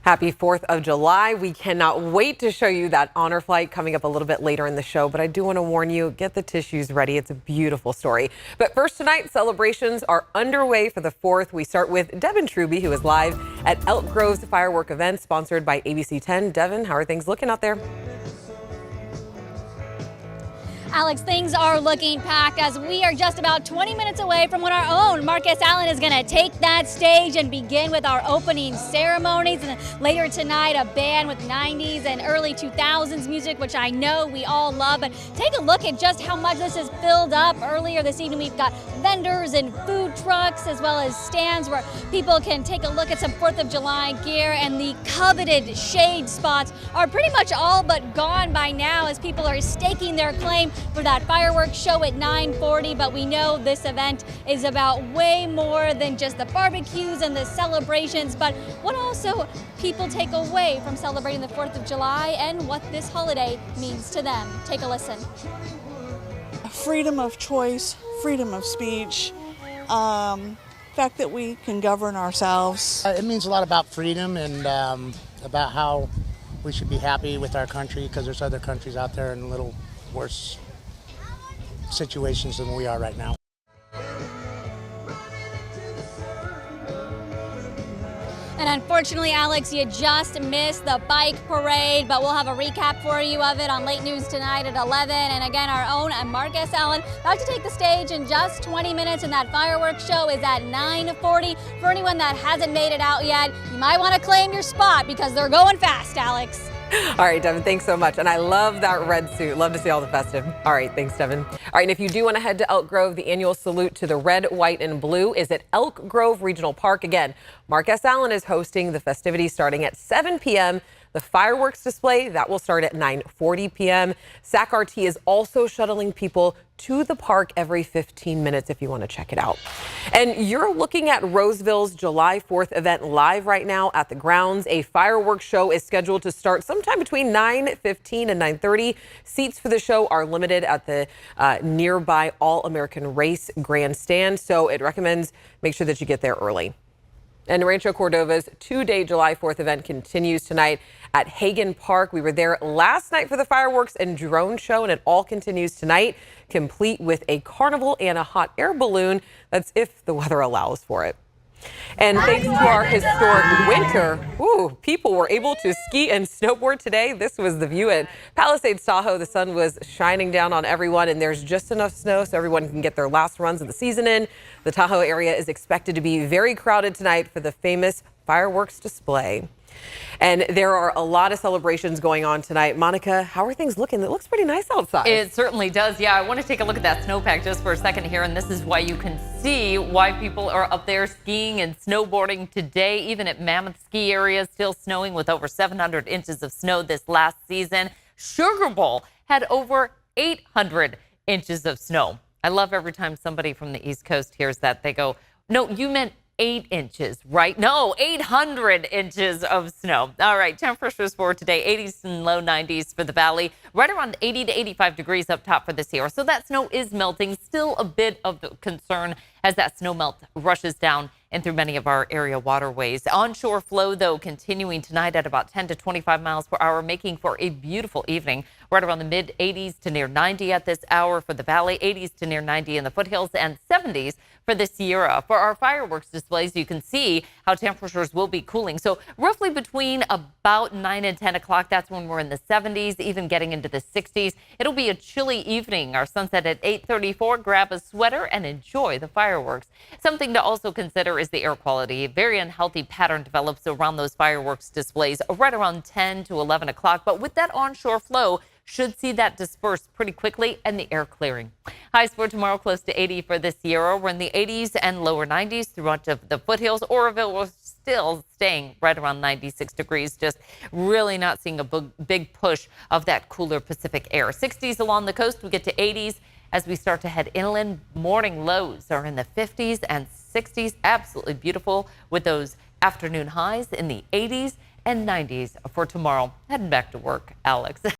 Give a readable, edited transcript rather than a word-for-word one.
Happy 4th of July. We cannot wait to show you that honor flight coming up a little bit later in the show. But I do want to warn you, get the tissues ready. It's a beautiful story. But first tonight, celebrations are underway for the 4th. We start with Devin Truby, who is live at Elk Grove's firework event sponsored by ABC 10. Devin, how are things looking out there? Alex, things are looking packed as we are just about 20 minutes away from when our own Marcus Allen is going to take that stage and begin with our opening ceremonies. And later tonight, a band with 90s and early 2000s music, which I know we all love. But take a look at just how much this is filled up. Earlier this evening, we've got vendors and food trucks as well as stands where people can take a look at some 4th of July gear. And the coveted shade spots are pretty much all but gone by now as people are staking their claim for that fireworks show at 9:40, but we know this event is about way more than just the barbecues and the celebrations, but what also people take away from celebrating the 4th of July and what this holiday means to them. Take a listen. Freedom of choice, freedom of speech, fact that we can govern ourselves. It means a lot about freedom and about how we should be happy with our country because there's other countries out there in a little worse situations than we are right now. And unfortunately, Alex, you just missed the bike parade, but we'll have a recap for you of it on late news tonight at 11. And again, our own Marcus Allen about to take the stage in just 20 minutes, and that fireworks show is at 9:40. For anyone that hasn't made it out yet, you might want to claim your spot because they're going fast, Alex. All right, Devin, thanks so much. And I love that red suit. Love to see all the festive. All right, thanks, Devin. All right, and if you do want to head to Elk Grove, the annual salute to the red, white, and blue is at Elk Grove Regional Park. Again, Marcus Allen is hosting the festivities starting at 7 p.m. The fireworks display, that will start at 9:40 p.m. SAC RT is also shuttling people to the park every 15 minutes if you want to check it out. And you're looking at Roseville's July 4th event live right now at the grounds. A fireworks show is scheduled to start sometime between 9:15 and 9:30. Seats for the show are limited at the nearby All-American Race Grandstand, so it recommends make sure that you get there early. And Rancho Cordova's two-day July 4th event continues tonight at Hagen Park. We were there last night for the fireworks and drone show, and it all continues tonight, complete with a carnival and a hot air balloon. That's if the weather allows for it. And thanks to our historic winter, people were able to ski and snowboard today. This was the view at Palisades Tahoe. The sun was shining down on everyone, and there's just enough snow so everyone can get their last runs of the season in. The Tahoe area is expected to be very crowded tonight for the famous fireworks display. And there are a lot of celebrations going on tonight. Monica, how are things looking? It looks pretty nice outside. It certainly does. Yeah, I want to take a look at that snowpack just for a second here. And this is why you can see why people are up there skiing and snowboarding today. Even at Mammoth Ski Area, still snowing with over 700 inches of snow this last season. Sugar Bowl had over 800 inches of snow. I love every time somebody from the East Coast hears that. They go, no, you meant 8 inches, right? No, 800 inches of snow. All right, temperatures for today, 80s and low 90s for the valley, right around 80 to 85 degrees up top for this year. So that snow is melting, still a bit of concern as that snow melt rushes down and through many of our area waterways. Onshore flow, though, continuing tonight at about 10 to 25 miles per hour, making for a beautiful evening. Right around the mid 80s to near 90 at this hour for the valley, 80s to near 90 in the foothills, and 70s for the Sierra. For our fireworks displays, you can see how temperatures will be cooling. So roughly between about 9 and 10 o'clock, that's when we're in the 70s, even getting into the 60s. It'll be a chilly evening. Our sunset at 8:34. Grab a sweater and enjoy the fireworks. Something to also consider is the air quality. A very unhealthy pattern develops around those fireworks displays right around 10 to 11 o'clock. But with that onshore flow, should see that disperse pretty quickly and the air clearing. Highs for tomorrow close to 80 for this Sierra. We're in the 80s and lower 90s throughout the foothills. Oroville was still staying right around 96 degrees. Just really not seeing a big push of that cooler Pacific air. 60s along the coast. We get to 80s as we start to head inland. Morning lows are in the 50s and 60s. Absolutely beautiful with those afternoon highs in the 80s and 90s for tomorrow. Heading back to work, Alex.